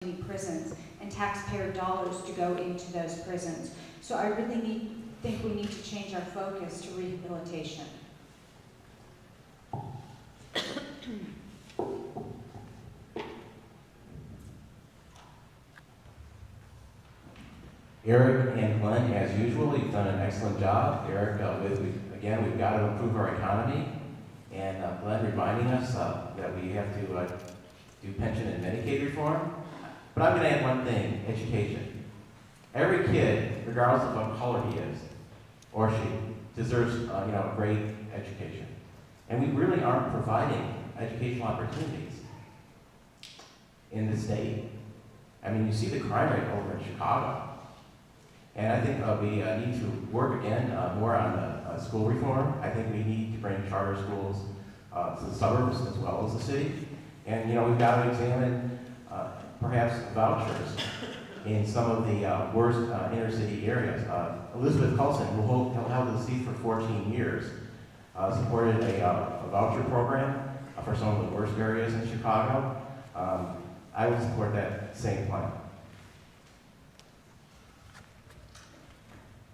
prisons and taxpayer dollars to go into those prisons. So I really think we need to change our focus to rehabilitation. Eric and Glenn, as usual, you've done an excellent job. Eric, again, we've got to improve our economy, and Glenn reminding us that we have to do pension and Medicaid reform. But I'm going to add one thing: education. Every kid, regardless of what color he is or she, deserves a great education, and we really aren't providing educational opportunities in the state. I mean, you see the crime rate over in Chicago. And I think we need to work again more on school reform. I think we need to bring charter schools to the suburbs as well as the city. And we've got to examine perhaps vouchers in some of the worst inner city areas. Elizabeth Coulson, who held the seat for 14 years, supported a voucher program for some of the worst areas in Chicago. I would support that same plan.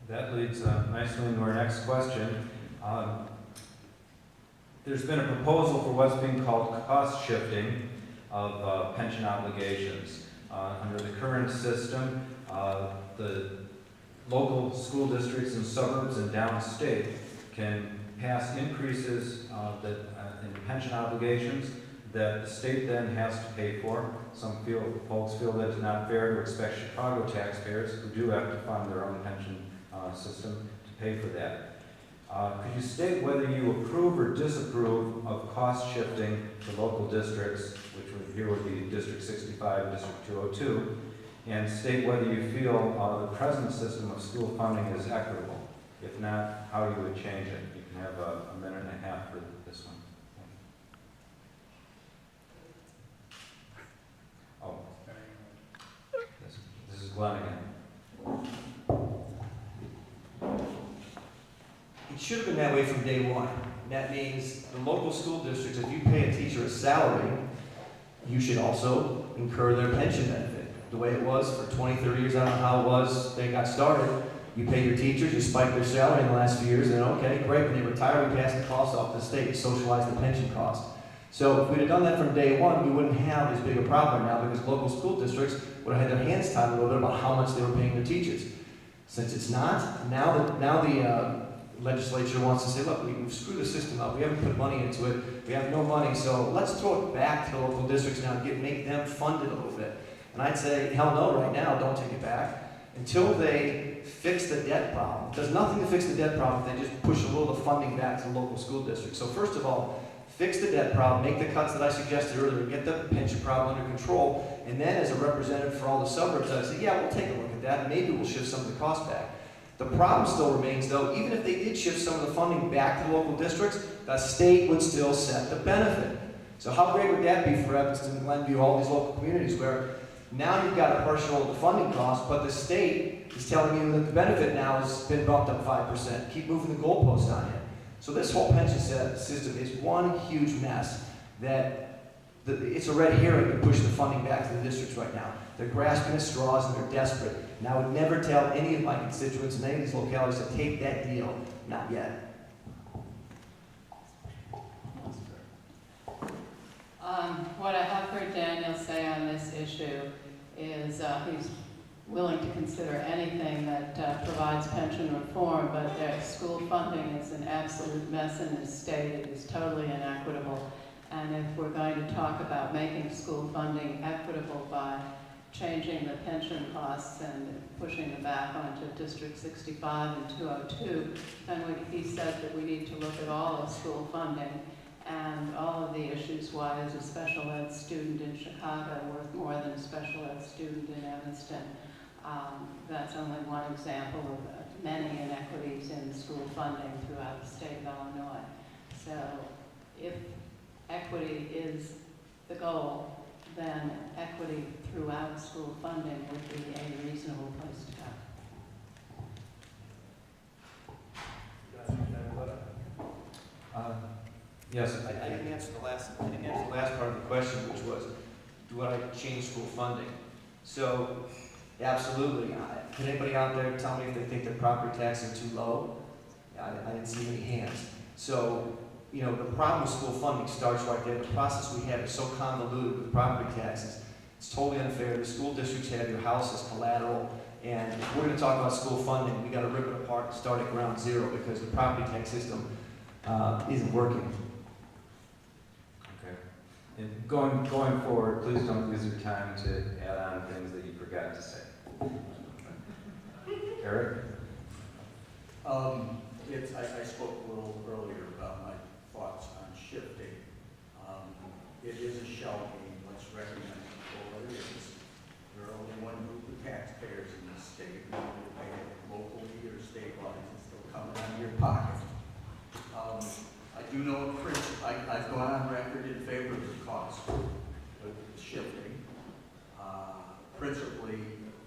That leads nicely into our next question. There's been a proposal for what's being called cost shifting of pension obligations. Under the current system, the local school districts in suburbs and downstate can pass increases in pension obligations that the state then has to pay for. Some folks feel that it's not fair to expect Chicago taxpayers, who do have to fund their own pension system, to pay for that. Could you state whether you approve or disapprove of cost shifting to local districts, which here would be District 65, District 202, and state whether you feel the present system of school funding is equitable? If not, how you would change it? You can have a minute and a half for this one. Oh, this is Glenn again. It should have been that way from day one. That means the local school districts, if you pay a teacher a salary, you should also incur their pension benefit. The way it was for 20, 30 years, I don't know how it was they got started. You pay your teachers, you spike their salary in the last few years, and okay, great, when they retire, we pass the cost off to the state, socialize the pension cost. So if we'd have done that from day one, we wouldn't have as big a problem now, because local school districts would have had their hands tied a little bit about how much they were paying their teachers. Since it's not, now the legislature wants to say, look, we've screwed the system up, we haven't put money into it, we have no money, so let's throw it back to the local districts now and make them fund it a little bit. And I'd say, hell no, right now, don't take it back. Until they fix the debt problem. There's nothing to fix the debt problem if they just push a little of the funding back to the local school districts. So first of all, fix the debt problem, make the cuts that I suggested earlier, get the pension problem under control, and then as a representative for all the suburbs, I'd say, yeah, we'll take a look at that, and maybe we'll shift some of the costs back. The problem still remains, though, even if they did shift some of the funding back to the local districts, the state would still set the benefit. So how great would that be for Evanston, Glenview, all these local communities where now you've got a partial of the funding cost, but the state is telling you that the benefit now has been bumped up 5%. Keep moving the goalposts on you. So this whole pension system is one huge mess that it's a red herring to push the funding back to the districts right now. They're grasping at straws and they're desperate. And I would never tell any of my constituents in any of these localities to take that deal. Not yet. What I have heard Daniel say on this issue is he's willing to consider anything that provides pension reform, but their school funding is an absolute mess in this state. It is totally inequitable. And if we're going to talk about making school funding equitable by changing the pension costs and pushing them back onto District 65 and 202, then he said that we need to look at all of school funding and all of the issues. Why is a special ed student in Chicago worth more than a special ed student in Evanston? That's only one example of many inequities in school funding throughout the state of Illinois. So if equity is the goal, then equity throughout school funding would be a reasonable place to go. Yes. I didn't answer the last part of the question, which was, do I change school funding? So, absolutely. Can anybody out there tell me if they think their property taxes are too low? I didn't see any hands. So, you know, the problem with school funding starts right there. The process we have is so convoluted with property taxes. It's totally unfair. The school districts have your house as collateral. And if we're going to talk about school funding, we got to rip it apart and start at ground zero because the property tax system isn't working. Okay. And going forward, please don't use your time to add on things that you forgot to say. Eric? I spoke a little earlier about my thoughts on shifting. It is a shell game. Let's recognize it for what it is. There are only one group of taxpayers in this state. Whether you pay it locally or statewide, it's still coming out of your pocket. I do know I've gone on record in favor of the cost of shifting, principally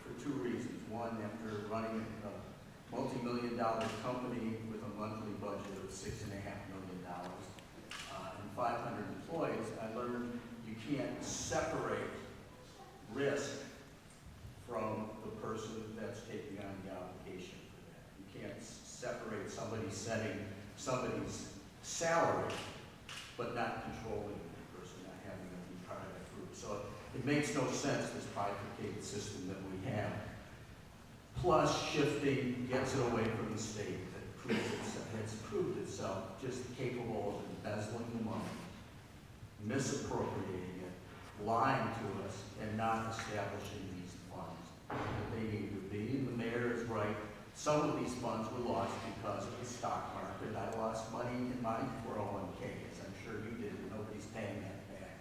for two reasons. One, after running a multi-million-dollar company with a monthly budget of $6.5 million and 500 employees, I learned you can't separate risk from the person that's taking on the obligation for that. You can't separate somebody setting somebody's salary, but not controlling the person, not having them be part of that group. So it makes no sense, this bifurcated system that we have. Plus, shifting gets it away from the state that has proved itself just capable of embezzling the money, misappropriating it, lying to us, and not establishing these funds that they need to be. And the mayor is right. Some of these funds were lost because of the stock market. I lost money in my 401k, as I'm sure you did, and nobody's paying that back.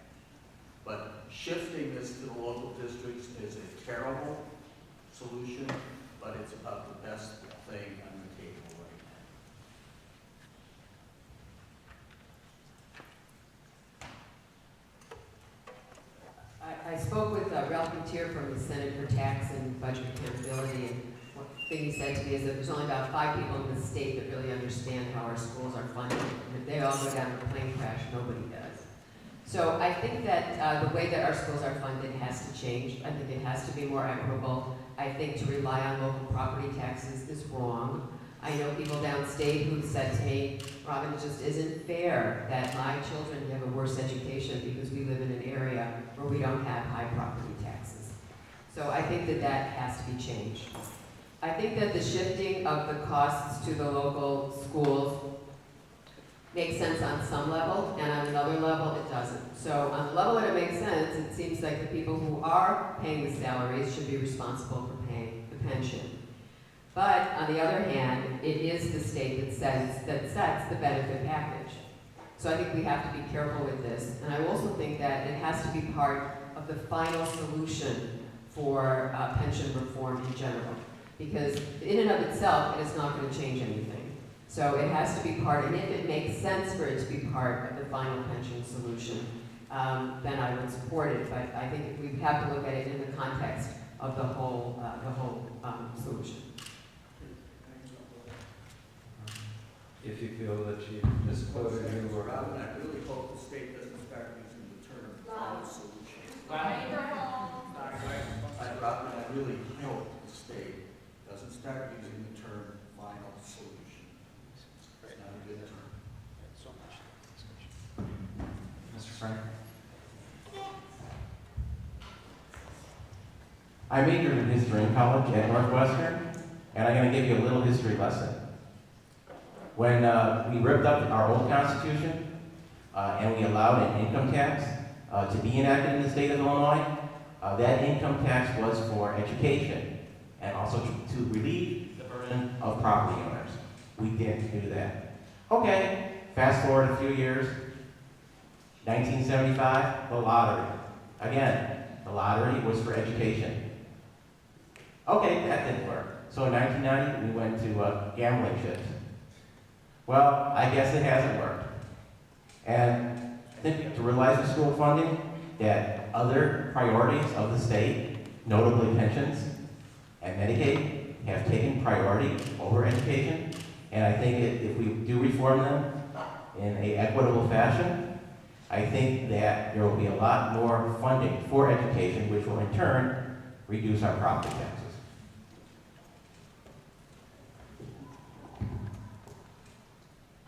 But shifting this to the local districts is a terrible solution, but it's about the best thing on the table right now. I spoke with Ralph Matier from the Senate for Tax and Budget Accountability, and one thing he said to me is that there's only about 5 people in the state that really understand how our schools are funded. And if they all go down in a plane crash, nobody does. So I think that the way that our schools are funded has to change. I think it has to be more equitable. I think to rely on local property taxes is wrong. I know people downstate who said to me, Robin, it just isn't fair that my children have a worse education because we live in an area where we don't have high property taxes. So I think that that has to be changed. I think that the shifting of the costs to the local schools makes sense on some level, and on another level it doesn't. So on the level that it makes sense, it seems like the people who are paying the salaries should be responsible for paying the pension. But on the other hand, it is the state that sets the benefit package. So I think we have to be careful with this. And I also think that it has to be part of the final solution for pension reform in general. Because in and of itself, it is not going to change anything. So it has to be part, and if it makes sense for it to be part of the final pension solution, then I would support it. But I think we have to look at it in the context of the whole solution. If you feel that you misquoted you or... Robin, I really hope the state doesn't start using the term final solution. Robin, I really hope the state doesn't start using the term final solution. It's not a good term. So much. Mr. Frank? I majored in history in college at Northwestern, and I'm going to give you a little history lesson. When we ripped up our old Constitution and we allowed an income tax to be enacted in the state of Illinois, that income tax was for education and also to relieve the burden of property owners. We didn't do that. Okay, fast forward a few years, 1975, the lottery. Again, the lottery was for education. Okay, that didn't work. So in 1990, we went to gambling chips. Well, I guess it hasn't worked. And I think we have to realize with school funding that other priorities of the state, notably pensions and Medicaid, have taken priority over education. And I think if we do reform them in an equitable fashion, I think that there will be a lot more funding for education, which will in turn reduce our property taxes.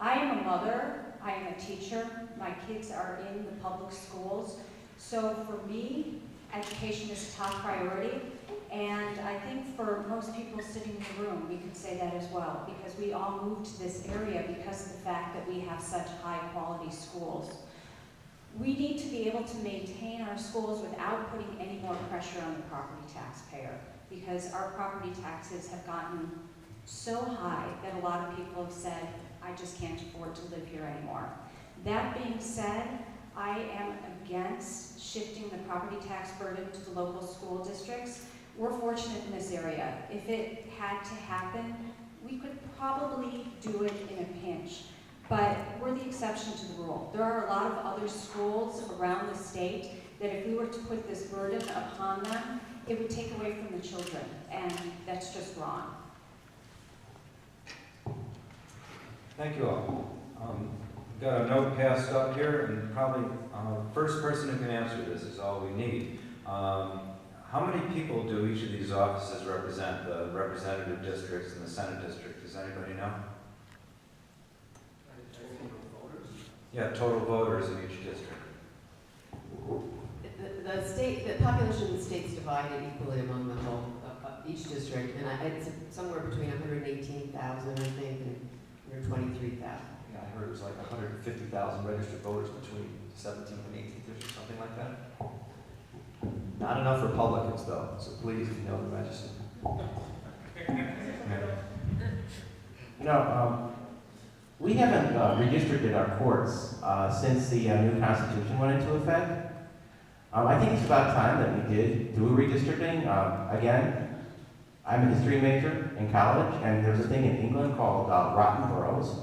I am a mother, I am a teacher, my kids are in the public schools, so for me, education is a top priority, and I think for most people sitting in the room, we could say that as well, because we all moved to this area because of the fact that we have such high-quality schools. We need to be able to maintain our schools without putting any more pressure on the property taxpayer, because our property taxes have gotten so high that a lot of people have said, I just can't afford to live here anymore. That being said, I am against shifting the property tax burden to the local school districts. We're fortunate in this area. If it had to happen, we could probably do it in a pinch, but we're the exception to the rule. There are a lot of other schools around the state that if we were to put this burden upon them, it would take away from the children, and that's just wrong. Thank you all. We've got a note passed up here, and probably first person who can answer this is all we need. How many people do each of these offices represent, the representative districts and the Senate district? Does anybody know? Yeah, total voters in each district. The population of the state's divided equally among the whole, each district, and it's somewhere between 118,000, I think, and 123,000. Yeah, I heard it was like 150,000 registered voters between 17th and 18th district, something like that. Not enough Republicans though, so please, if you know the register. You know, we haven't redistricted our courts since the new Constitution went into effect. I think it's about time that we did do redistricting. Again, I'm a history major in college, and there's a thing in England called rotten boroughs.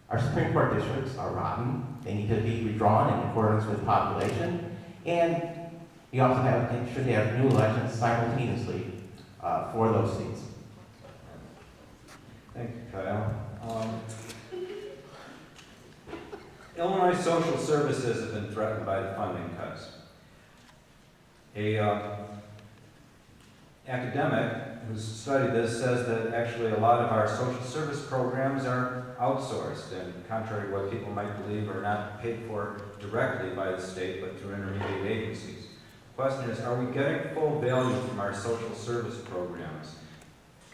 Our Supreme Court districts are rotten. They need to be redrawn in accordance with population, and we also should have new elections simultaneously for those seats. Thank you, Kyle. Illinois social services have been threatened by the funding cuts. A academic who's studied this says that actually a lot of our social service programs are outsourced, and contrary to what people might believe, are not paid for directly by the state but through intermediate agencies. The question is, are we getting full value from our social service programs?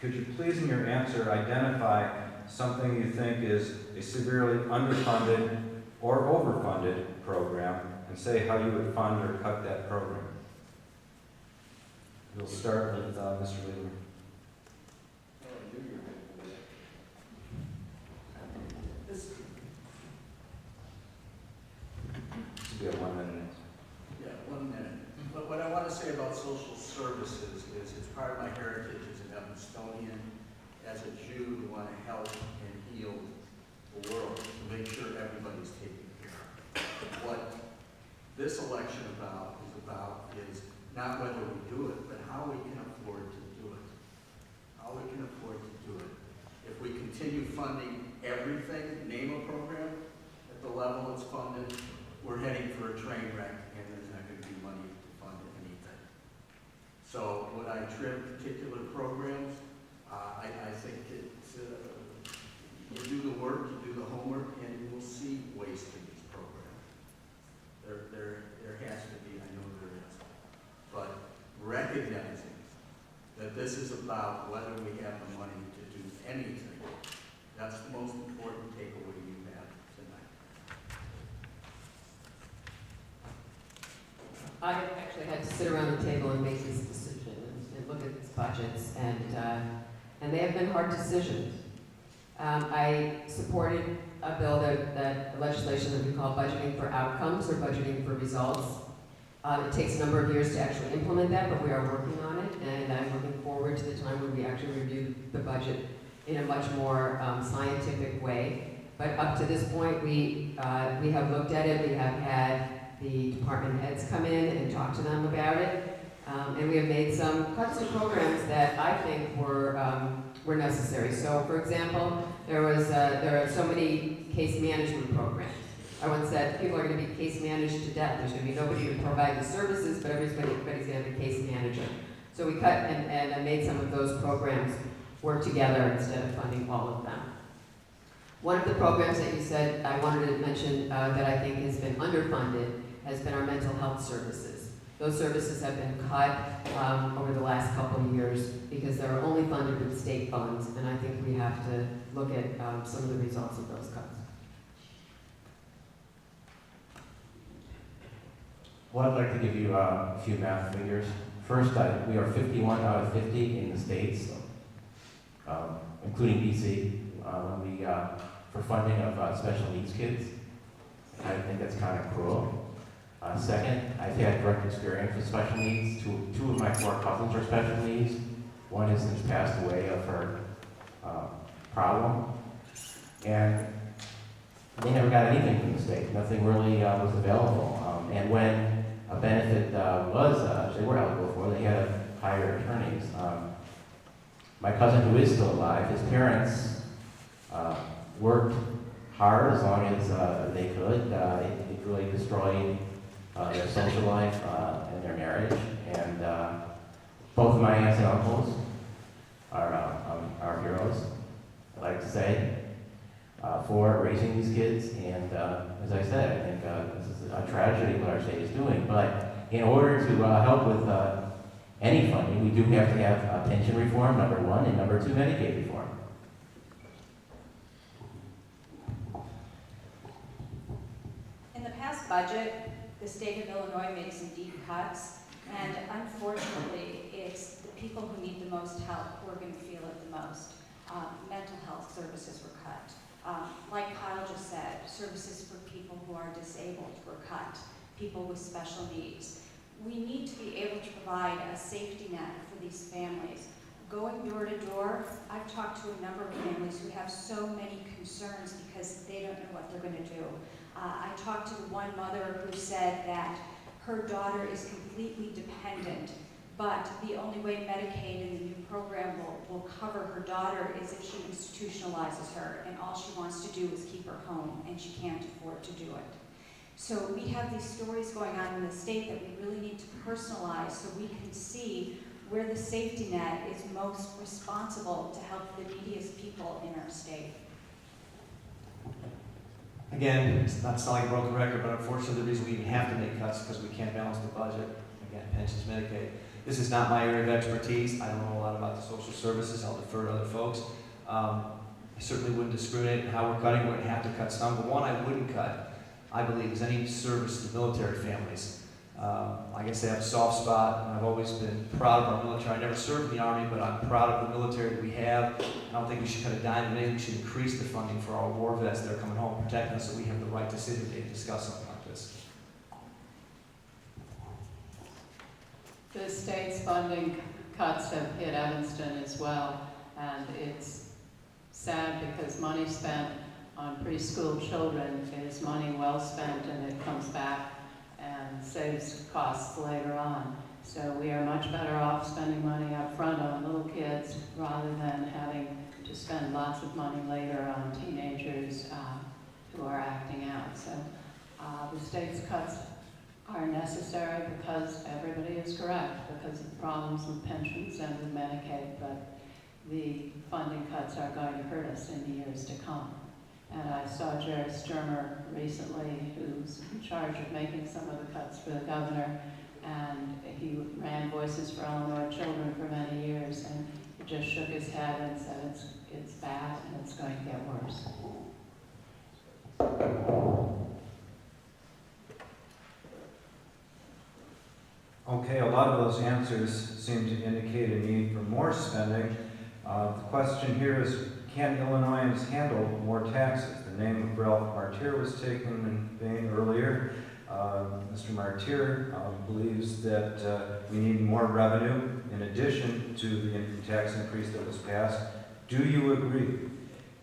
Could you please in your answer identify something you think is a severely underfunded or overfunded program and say how you would fund or cut that program? We'll start with Mr. Lieber. This will be a 1 minute answer. Yeah, 1 minute. But what I want to say about social services is it's part of my heritage as an Evanstonian, as a Jew who want to help and heal the world, to make sure everybody's taken care of. What this election is not whether we do it, but how we can afford to do it. How we can afford to do it. If we continue funding everything, name a program, at the level it's funded, we're heading for a train wreck, and there's not going to be money to fund anything. So would I trim particular programs? I think it's, you do the work, you do the homework, and you will see waste in these programs. There has to be, I know there is. But recognizing that this is about whether we have the money to do anything, that's the most important takeaway you have tonight. I actually had to sit around the table and make this decision and look at these budgets, and they have been hard decisions. I supported a bill that legislation that we call budgeting for outcomes or budgeting for results. It takes a number of years to actually implement that, but we are working on it, and I'm looking forward to the time when we actually review the budget in a much more scientific way. But up to this point, we have looked at it. We have had the department heads come in and talk to them about it, and we have made some cuts to programs that I think were necessary. So, for example, there are so many case management programs. I once said people are going to be case managed to death. There's going to be nobody to provide the services, but everybody's going to have a case manager. So we cut and made some of those programs work together instead of funding all of them. One of the programs that you said I wanted to mention that I think has been underfunded has been our mental health services. Those services have been cut over the last couple of years because they're only funded with state funds, and I think we have to look at some of the results of those cuts. Well, I'd like to give you a few math figures. First, we are 51 out of 50 in the states, including DC, for funding of special needs kids. I think that's kind of cruel. Second, I've had direct experience with special needs. Two of my 4 cousins are special needs. One has since passed away of her problem. And they never got anything from the state. Nothing really was available. And when a benefit they were eligible for, they had to hire attorneys. My cousin, who is still alive, his parents worked hard as long as they could. It really destroyed their social life and their marriage. And both of my aunts and uncles are heroes, I like to say, for raising these kids. And as I said, I think this is a tragedy what our state is doing. But in order to help with any funding, we do have to have pension reform, number one, and number two, Medicaid reform. In the past budget, the state of Illinois made some deep cuts, and unfortunately, it's the people who need the most help who are going to feel it the most. Mental health services were cut. Like Kyle just said, services for people who are disabled were cut, people with special needs. We need to be able to provide a safety net for these families. Going door to door, I've talked to a number of families who have so many concerns because they don't know what they're going to do. I talked to one mother who said that her daughter is completely dependent, but the only way Medicaid and the new program will cover her daughter is if she institutionalizes her, and all she wants to do is keep her home, and she can't afford to do it. So we have these stories going on in the state that we really need to personalize so we can see where the safety net is most responsible to help the neediest people in our state. Again, it's not sound like a broken record, but unfortunately the reason we even have to make cuts is because we can't balance the budget. Again, pensions, Medicaid. This is not my area of expertise. I don't know a lot about the social services. I'll defer to other folks. I certainly wouldn't discriminate in how we're cutting. We're going to have to cut some. But one I wouldn't cut, I believe, is any service to military families. I guess they have a soft spot, and I've always been proud of our military. I never served in the Army, but I'm proud of the military that we have. I don't think we should cut a dime, but maybe we should increase the funding for our war vets that are coming home, protecting us, so we have the right decision to discuss something like this. The state's funding cuts have hit Evanston as well, and it's sad because money spent on preschool children is money well spent, and it comes back and saves costs later on. So we are much better off spending money up front on little kids rather than having to spend lots of money later on teenagers who are acting out. So the state's cuts are necessary because everybody is correct, because of the problems with pensions and with Medicaid, but the funding cuts are going to hurt us in the years to come. And I saw Jerry Sturmer recently, who's in charge of making some of the cuts for the governor, and he ran Voices for Illinois Children for many years, and he just shook his head and said it's bad and it's going to get worse. Okay, a lot of those answers seem to indicate a need for more spending. The question here is, can Illinoisans handle more taxes? The name of Ralph Martyr was taken in vain earlier. Mr. Martyr believes that we need more revenue in addition to the income tax increase that was passed. Do you agree?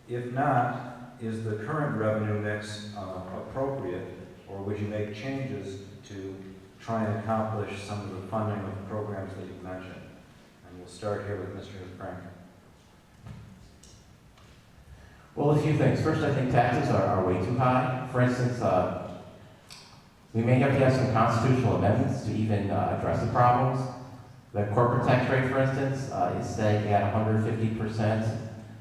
If not, is the current revenue mix appropriate, or would you make changes to try and accomplish some of the funding of the programs that you've mentioned? And we'll start here with Mr. Frank. Well, a few things. First, I think taxes are way too high. For instance, we may have to have some constitutional amendments to even address the problems. The corporate tax rate, for instance, is staying at 150%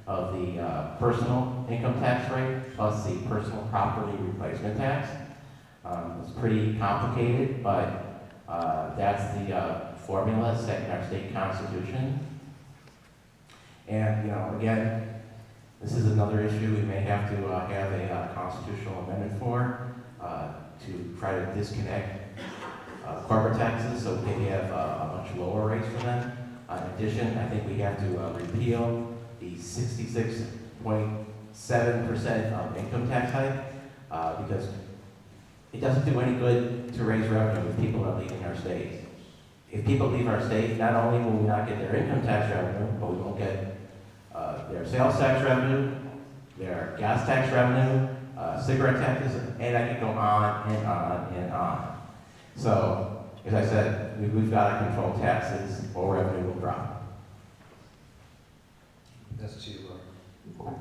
of the personal income tax rate plus the personal property replacement tax. It's pretty complicated, but that's the formula set in our state constitution. And, you know, again, this is another issue we may have to have a constitutional amendment for, to try to disconnect corporate taxes so we can have a much lower rates for them. In addition, I think we have to repeal the 66.7% income tax hike because it doesn't do any good to raise revenue if people are leaving our state. If people leave our state, not only will we not get their income tax revenue, but we won't get their sales tax revenue, their gas tax revenue, cigarette taxes, and I could go on and on and on. So, as I said, we've got to control taxes or revenue will drop. That's to you, Laura.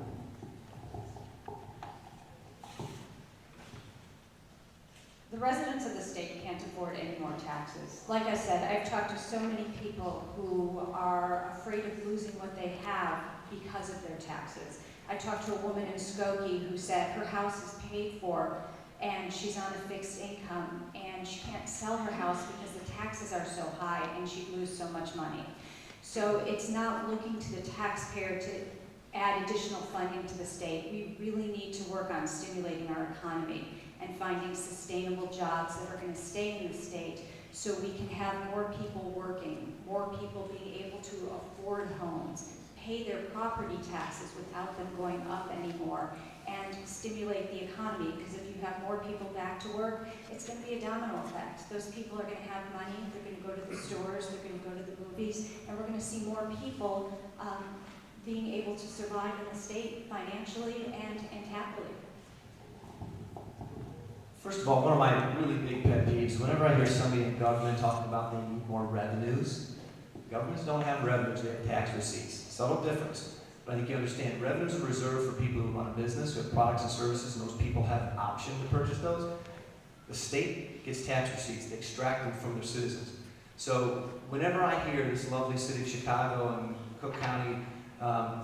The residents of the state can't afford any more taxes. Like I said, I've talked to so many people who are afraid of losing what they have because of their taxes. I talked to a woman in Skokie who said her house is paid for and she's on a fixed income and she can't sell her house because the taxes are so high and she'd lose so much money. So it's not looking to the taxpayer to add additional funding to the state. We really need to work on stimulating our economy and finding sustainable jobs that are going to stay in the state so we can have more people working, more people being able to afford homes, pay their property taxes without them going up anymore, and stimulate the economy, because if you have more people back to work, it's going to be a domino effect. Those people are going to have money, they're going to go to the stores, they're going to go to the movies, and we're going to see more people being able to survive in the state financially and happily. First of all, one of my really big pet peeves, whenever I hear somebody in government talking about they need more revenues, governments don't have revenues, they have tax receipts. Subtle difference. But I think you understand, revenues are reserved for people who run a business, who have products and services, and those people have an option to purchase those. The state gets tax receipts, they extract them from their citizens. So whenever I hear this lovely city of Chicago and Cook County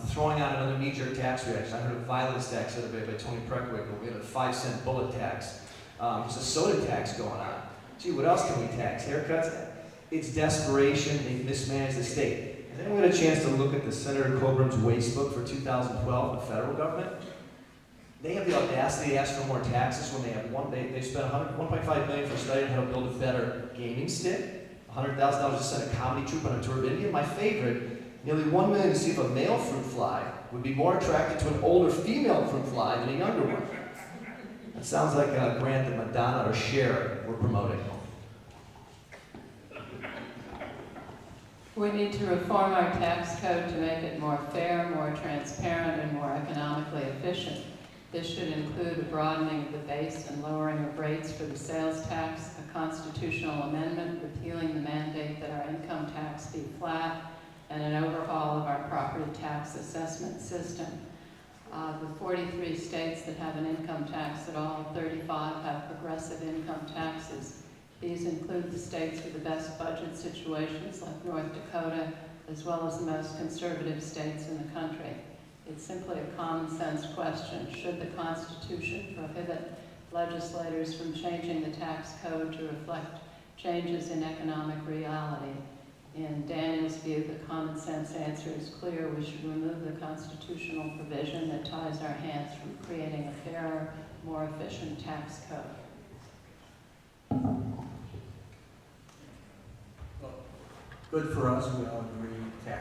throwing out another knee-jerk tax reaction, I heard a violence tax the other day by Tony Preckwick, but we have a 5-cent bullet tax. There's a soda tax going on. Gee, what else can we tax? Haircuts? It's desperation. They've mismanaged the state. Has anyone had a chance to look at the Senator Coburn's waste book for 2012, the federal government? They have the audacity to ask for more taxes when they have they spent $1.5 million for studying how to build a better gaming stick, $100,000 to send a comedy troupe on a tour of India. My favorite, nearly $1 million to see if a male fruit fly would be more attracted to an older female fruit fly than a younger one. That sounds like a grant that Madonna or Cher were promoting. We need to reform our tax code to make it more fair, more transparent, and more economically efficient. This should include a broadening of the base and lowering of rates for the sales tax, a constitutional amendment repealing the mandate that our income tax be flat, and an overhaul of our property tax assessment system. The 43 states that have an income tax at all, 35 have progressive income taxes. These include the states with the best budget situations like North Dakota, as well as the most conservative states in the country. It's simply a common sense question. Should the Constitution prohibit legislators from changing the tax code to reflect changes in economic reality? In Daniel's view, the common sense answer is clear. We should remove the constitutional provision that ties our hands from creating a fairer, more efficient tax code. Good for us, we all agree